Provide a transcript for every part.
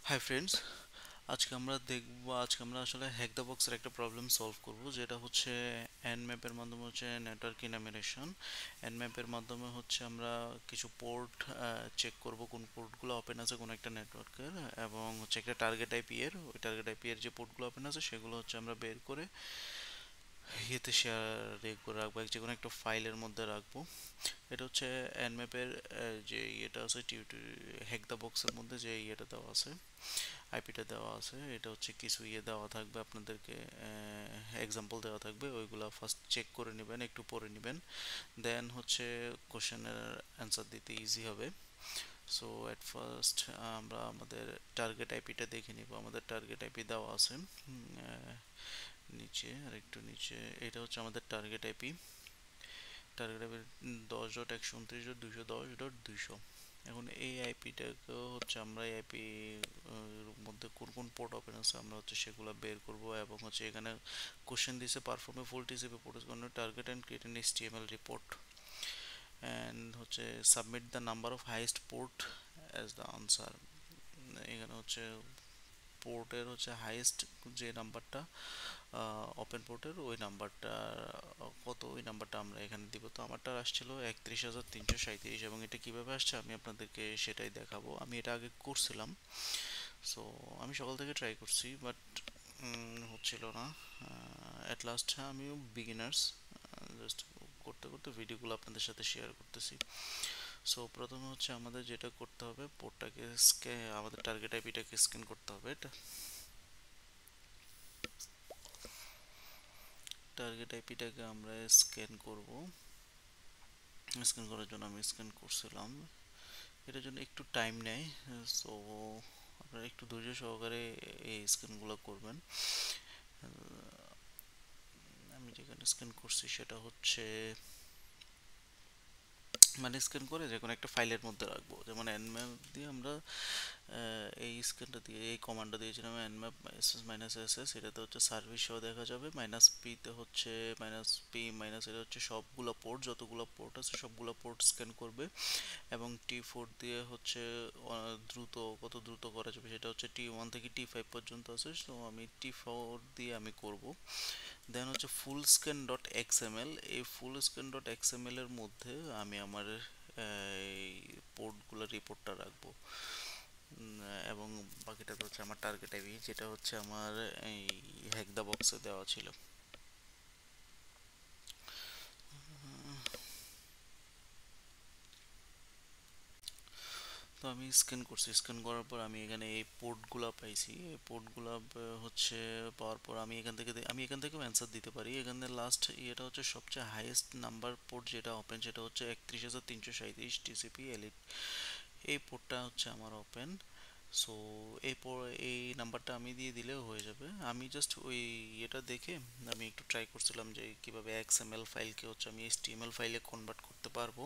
Hi friends, আজকে আমরা আসলে হ্যাক দ্য বক্সের একটা প্রবলেম সলভ করব, যেটা হচ্ছে এন ম্যাপের মাধ্যমে হচ্ছে নেটওয়ার্ক ইনামিনেশন। এন ম্যাপের মাধ্যমে হচ্ছে আমরা কিছু পোর্ট চেক করব, কোন পোর্টগুলো ওপেন আছে কোন একটা নেটওয়ার্কের, এবং হচ্ছে একটা টার্গেট আইপি এর ওই টার্গেট আইপি এর যে পোর্টগুলো ওপেন আছে সেগুলো হচ্ছে আমরা বের করে ইয়েতে শেয়ার করে রাখবো, যে কোনো একটা ফাইলের মধ্যে রাখবো। এটা হচ্ছে এনম্যাপের যে ইয়েটা আছে হ্যাক দ্য বক্সের মধ্যে যে ইয়েটা দেওয়া আছে, আইপিটা দেওয়া আছে। এটা হচ্ছে কিছু ইয়ে দেওয়া থাকবে আপনাদেরকে, এক্সাম্পল দেওয়া থাকবে, ওইগুলা ফার্স্ট চেক করে নেবেন, একটু পড়ে নেবেন, দেন হচ্ছে কোশ্চেনের অ্যান্সার দিতে ইজি হবে। সো এট ফার্স্ট আমরা আমাদের টার্গেট আইপিটা দেখে নিব। আমাদের টার্গেট আইপি দেওয়া আছে নিচে, আর একটু নিচে। এটা হচ্ছে আমাদের টার্গেট আইপি। Target IP 10.129.210.200। এখন এই আইপিটাকেও হচ্ছে আমরা এই আইপি মধ্যে কোন কোন পোর্ট ওপেন আছে আমরা হচ্ছে সেগুলো বের করব, এবং হচ্ছে এখানে কোশ্চেন দিছে perform a full TCP protocol target and create an HTML report, and হচ্ছে submit the number of highest port as the answer. এখানে হচ্ছে পোর্টের হচ্ছে হাইয়েস্ট যে নাম্বারটা ওপেন পোর্টের ওই নাম্বারটা কত, ওই নাম্বারটা আমরা এখানে দিব। তো আমারটা আসছিল 31,337, এবং এটা কিভাবে আসছে আমি আপনাদেরকে সেটাই দেখাবো। আমি এটা আগে করছিলাম, সো আমি সকাল থেকে ট্রাই করছি, বাট হচ্ছিল না। অ্যাট লাস্ট আমিও বিগিনার্স, জাস্ট করতে করতে ভিডিওগুলো আপনাদের সাথে শেয়ার করতেছি। সো প্রথমে হচ্ছে আমাদের যেটা করতে হবে, পোর্টটাকে আমাদের টার্গেট আইপিটাকে স্ক্যান করতে হবে। এটা টার্গেট আইপিটাকে আমরা স্ক্যান করব। স্ক্যান করার জন্য আমি স্ক্যান করছিলাম, এটার জন্য একটু টাইম নেয়। সো আপনারা একটু ধৈর্য সহকারে এই স্ক্যানগুলো করবেন। আমি যেখানে স্ক্যান করছি সেটা হচ্ছে মানে স্ক্যান করে যে কোনো একটা ফাইলের মধ্যে রাখবো। যেমন nmap দিয়ে আমরা এই স্ক্যানটা দিয়ে এই কমান্ডটা দিয়েছিলাম, nmap ss মাইনাস ss, এটাতে হচ্ছে সার্ভিস সহ দেখা যাবে। মাইনাস পিতে হচ্ছে মাইনাস পি মাইনাস, এটা হচ্ছে সবগুলো পোর্ট, যতগুলো পোর্ট আছে সবগুলো পোর্ট স্ক্যান করবে। এবং টি4 দিয়ে হচ্ছে দ্রুত, কত দ্রুত করা যাবে সেটা হচ্ছে টি1 থেকে টি5 পর্যন্ত আছে, সো আমি টি4 দিয়ে আমি করব। দেন হচ্ছে ফুল স্ক্যান ডট এক্সএমএল, এই ফুল স্ক্যান ডট এক্সএমএল এর মধ্যে আমি আমার এই পোর্টগুলো রিপোর্টটা রাখবো। এবং বাকিটা তো হচ্ছে আমার টার্গেট আইপি, যেটা হচ্ছে আমার এই হ্যাক দা বক্সে দেওয়া ছিল। তো আমি স্ক্যান করছি, স্ক্যান করার পর আমি এখানে এই পোর্টগুলো পাইছি। এই পোর্টগুলো হচ্ছে পাওয়ার পর আমি এখান থেকেও অ্যান্সার দিতে পারি। এখানে লাস্ট ইয়েটা হচ্ছে সবচেয়ে হাইয়েস্ট নাম্বার পোর্ট যেটা ওপেন, সেটা হচ্ছে 31,337 টিসিপি এলিট। এই পোর্টটা হচ্ছে আমার ওপেন। সো এই নাম্বারটা আমি দিয়ে দিলেও হয়ে যাবে। আমি জাস্ট ওই এটা দেখে আমি একটু ট্রাই করছিলাম যে কিভাবে এক্সএমএল ফাইলকে হচ্ছে আমি এইচটিএমএল ফাইলে কনভার্ট করতে পারবো।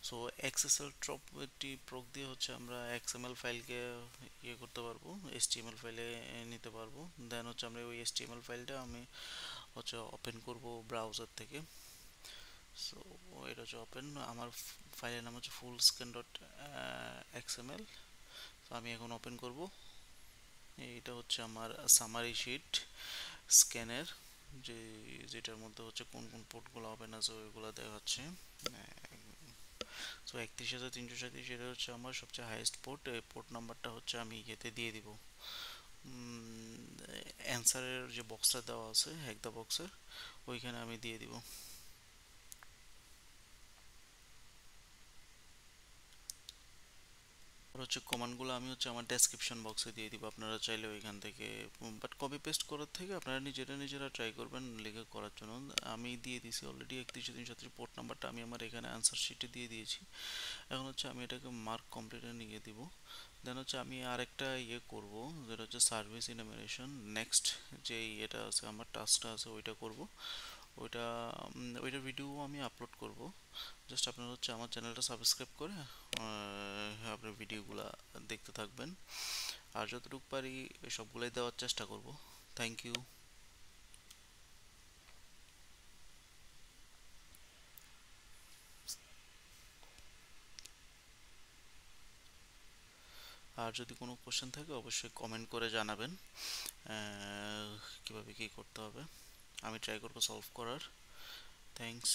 সো এক্সএসএল প্রোগ দিয়ে হচ্ছে আমরা এক্সএমএল ফাইলকে ইয়ে করতে পারবো, এইচটিএমএল ফাইলে নিতে পারবো। দেন হচ্ছে আমরা ওই এইচটিএমএল ফাইলটা আমি হচ্ছে ওপেন করব ব্রাউজার থেকে। সো এটা হচ্ছে ওপেন, আমার ফাইলের নাম হচ্ছে ফুল স্ক্যান ডট এক্সএমএল। তো আমি এখন ওপেন করব। এটা হচ্ছে আমার সামারি শিট স্ক্যানের, যে যেটার মধ্যে হচ্ছে কোন কোন পোর্টগুলো ওপেন আছে ওইগুলো দেখাচ্ছে। সো 31,337 এটা হচ্ছে আমার সবচেয়ে হাইয়েস্ট পোর্ট। এই পোর্ট নাম্বারটা হচ্ছে আমি ইয়েতে দিয়ে দিব, অ্যান্সারের যে বক্সটা দেওয়া আছে হ্যাক দ্য বক্সের, ওইখানে আমি দিয়ে দিব। আর হচ্ছে কমান্ডগুলো আমি হচ্ছে আমার ডেসক্রিপশন বক্সে দিয়ে দিব, আপনারা চাইলে ওইখান থেকে, বাট কপি পেস্ট করার থেকে আপনারা নিজেরা ট্রাই করবেন লিখে করার জন্য। আমি দিয়ে দিয়েছি অলরেডি 31,337 পোর্ট নাম্বারটা আমি আমার এখানে আনসার শিটে দিয়ে দিয়েছি। এখন হচ্ছে আমি এটাকে মার্ক কমপ্লিটে নিয়ে দিব। দেন হচ্ছে আমি আরেকটা ইয়ে করব, যেটা হচ্ছে সার্ভিস ইনামিনেশন। নেক্সট যে ইয়েটা আছে আমার টাস্কটা আছে ওইটা করব। ওইটা ওইটার ভিডিও আমি আপলোড করব। জাস্ট আপনারা হচ্ছে আমার চ্যানেলটা সাবস্ক্রাইব করে আপনার ভিডিওগুলো দেখতে থাকবেন, আর যতটুকু পারি সবগুলাই দেওয়ার চেষ্টা করব। Thank you. আর যদি কোনো কোশ্চেন থাকে অবশ্যই কমেন্ট করে জানাবেন কিভাবে কী করতে হবে। আমি ট্রাই করবো সলভ করার। থ্যাঙ্কস।